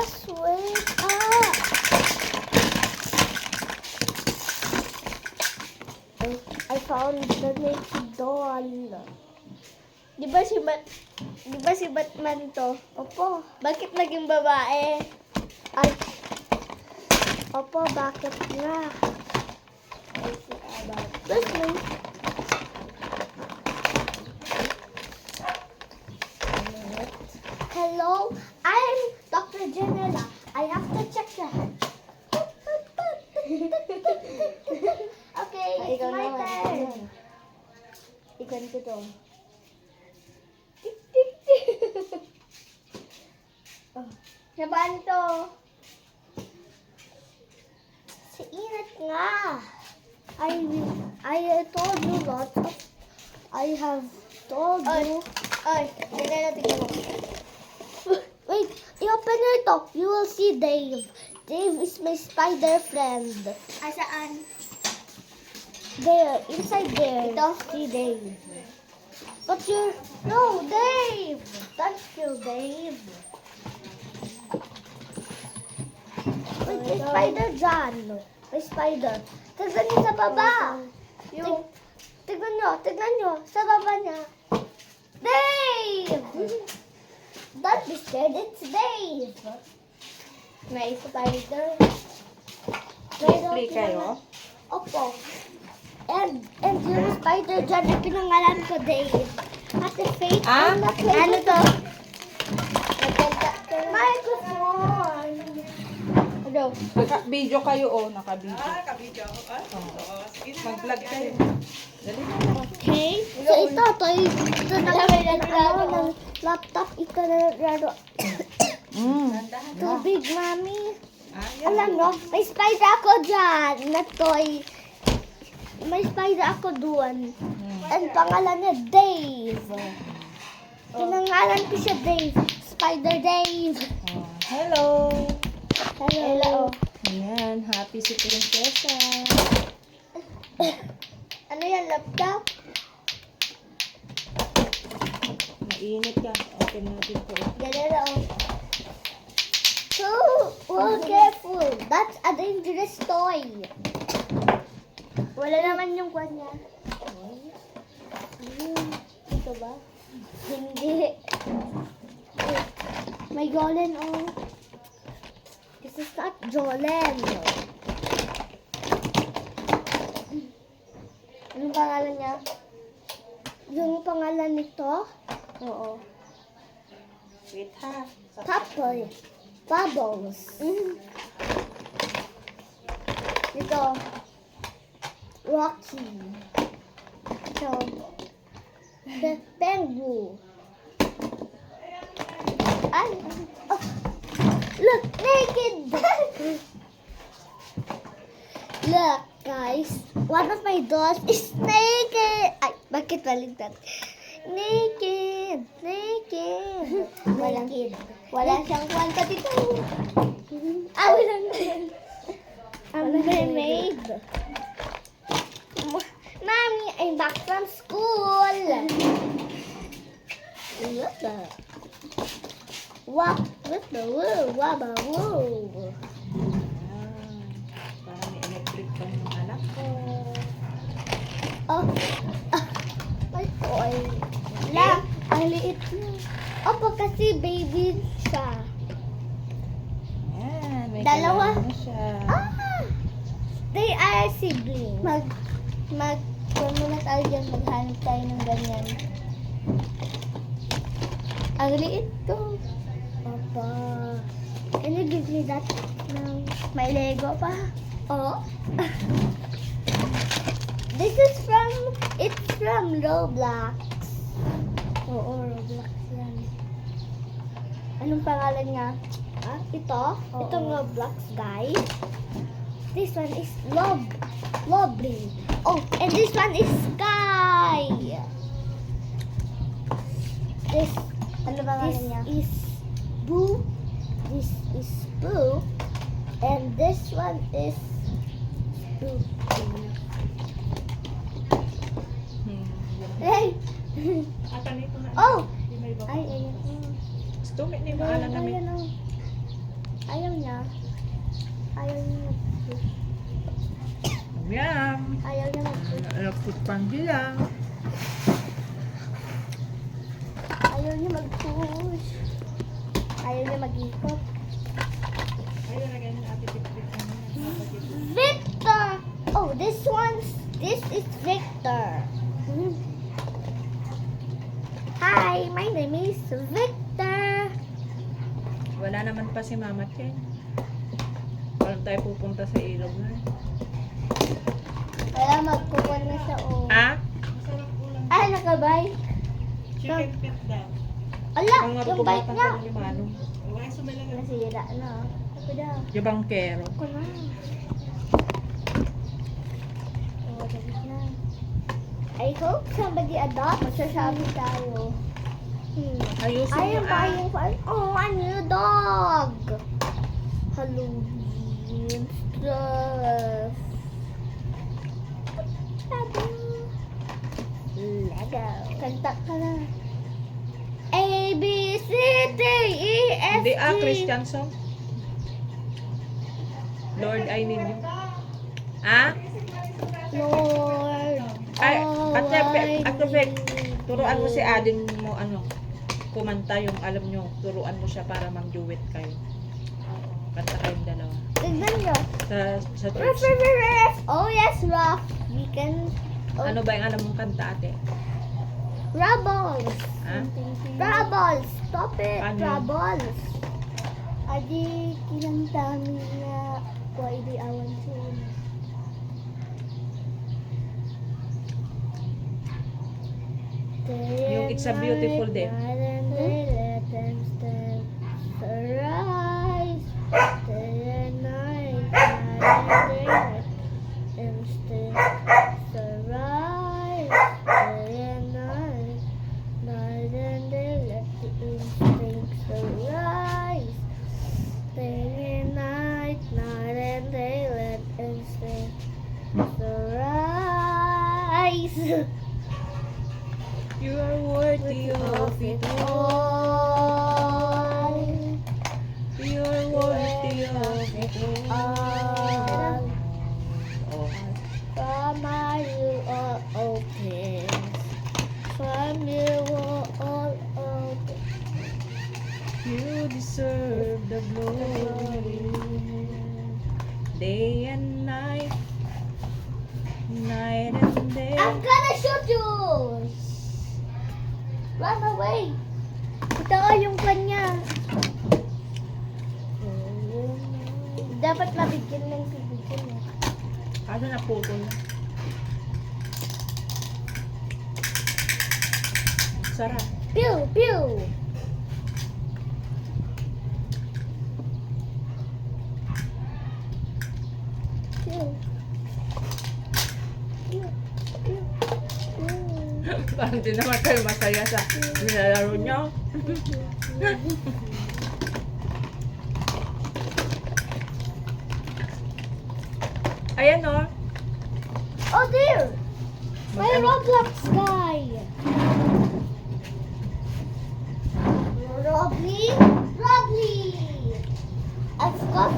Just wake up. I found the naked doll. Di ba si Batman to? Opo. Bakit naging babae? Ay. Opo, bakit nga? Batman. Hello, I'm Dr. Janela. I have to check your head. Okay, it's my turn. Ikan ko to. Saan to? Sa init nga. I told you lots of... I have told you... Ay, natin mo. Wait, i-open nyo ito. You will see Dave. Dave is my spider friend. Saan? There, inside there. Ito? Si Dave. But you're... No, Dave! Don't kill Dave. Wait, may spider dyan. May spider. Tignan nyo sa baba. Tignan nyo. Sa baba niya. Dave! Don't be scared, it's Dave. May spider. Play kayo? Opo. And yung spider dyan, ay pinangalan ko Dave. Ate Faith, I'm not playing. Ano to? Microphone. Ano? Naka-video kayo naka-video. Naka-video ako. Mag-vlog kayo. Dali na. Okay. So ito na ng laptop. Ito na naglaro. Tubig, mami. Alam mo, may spider ako dyan na toy. May spider ako doon. And pangalan niya Dave. Pinangalan ko siya Dave. Spider Dave. Hello. Hello. Ayan, happy si Prinsesa. Ano yan, laptop? Mainit ka. Open natin po. Ganun. So, well, careful. That's a dangerous toy. Wala naman yung kwan niya. Ito ba? Hindi. May Jolene, This is not Jolene. Anong pangalan niya? Yung pangalan nito? Oo. Wait ha. Purple. Bubbles. Ito. Rocky. Ito. Pengu. Ay. Oh. Look, naked. Look, guys. One of my dolls is naked. Ay, bakit baligtad? Naked. Wala siyang kwanta dito. Walang mermaid. Mommy, I'm back from school. What the woo, waba woo. Parang may electric pa yung anak ko. My toy. La, ang liit niya. Opo, kasi baby siya. Ayan, may Dalawa. kailangan na siya. They are siblings. Kung muna tayo dyan, maghanap tayo ng ganyan. Ang liit to. Opo. Can you give me that? No. May Lego pa? Oo. It's from Roblox. Oo, Roblox yan. Anong pangalan niya? Ito? Oo. Itong Roblox, guys. This one is Lobby. Oh, and this one is Sky. Ano pangalan niya? This is Boo. This is Boo. And this one is Boo. Hey! Nito na. Oh! May baba. Ay, ayun. Gusto mo ni maaala namin. Ayun, oh. Ayaw niya mag-push. Electric fan sila. Ayaw niya mag-push. Ayaw niya mag-ikot. Ayun, lagyan ng ate tip-tip. Victor! Oh, this is Victor. Hi, my name is Victor. Wala naman pa si Mama Chen. Wala tayo pupunta sa ilog na. Wala, magkukuha na siya. Oh. Ah? Ah, nakabay? Chicken pit daw. Ala, Ang nga yung bike pupunta niya. ka ni Manong. Wala sumilang. Nasira na. Ako daw. Yung bangkero. Ako na. Oh, tapos na. I hope somebody adopt. Magsasabi tayo. Ayusin I mo am buying for a new dog. Halloween stuff. Lego. Kanta ka na. A, B, C, D, E, F, Hindi G. Christian song. Lord, I need you. Ah? Lord. Ay, oh, Ate Vic, I turuan mo need si you. Ading mo kumanta yung alam nyo, turuan mo siya para mag-duet kayo. Kanta kayong dalawa. Tignan nyo. Sa Ruff, church. ruff, ruff, ruff. Oh yes, Ruff. We can. Oh, Ano ba yung alam mong kanta, ate? Rubbles. Ha? Rubbles. Stop it. Ano? Rubbles. Adi, kinanta niya. Why di awan to? Yung It's a Beautiful Day. Let them stand. Sunrise. Day and night. Night and day. Sunrise. Day and night. Night and day. Let the instincts arise. Day and night. Night and day. Let instincts arise. You are worthy of it all. You are worthy of it all. Oh. From you are open. From you are all open. You deserve the glory. Day and night. Night and day. I'm gonna shoot you! Run away! Ito ko yung kanya. Dapat mabigyan ng bibigyan niya. Kaso naputol na. Sarap. Pew! Pew! Pew! Pew! Pew! Pew! Parang di naman kayo masaya sa nilalaro nyo. Ayan o. Oh dear! My Mag-ano? Roblox guy! Robly? Robly! I've got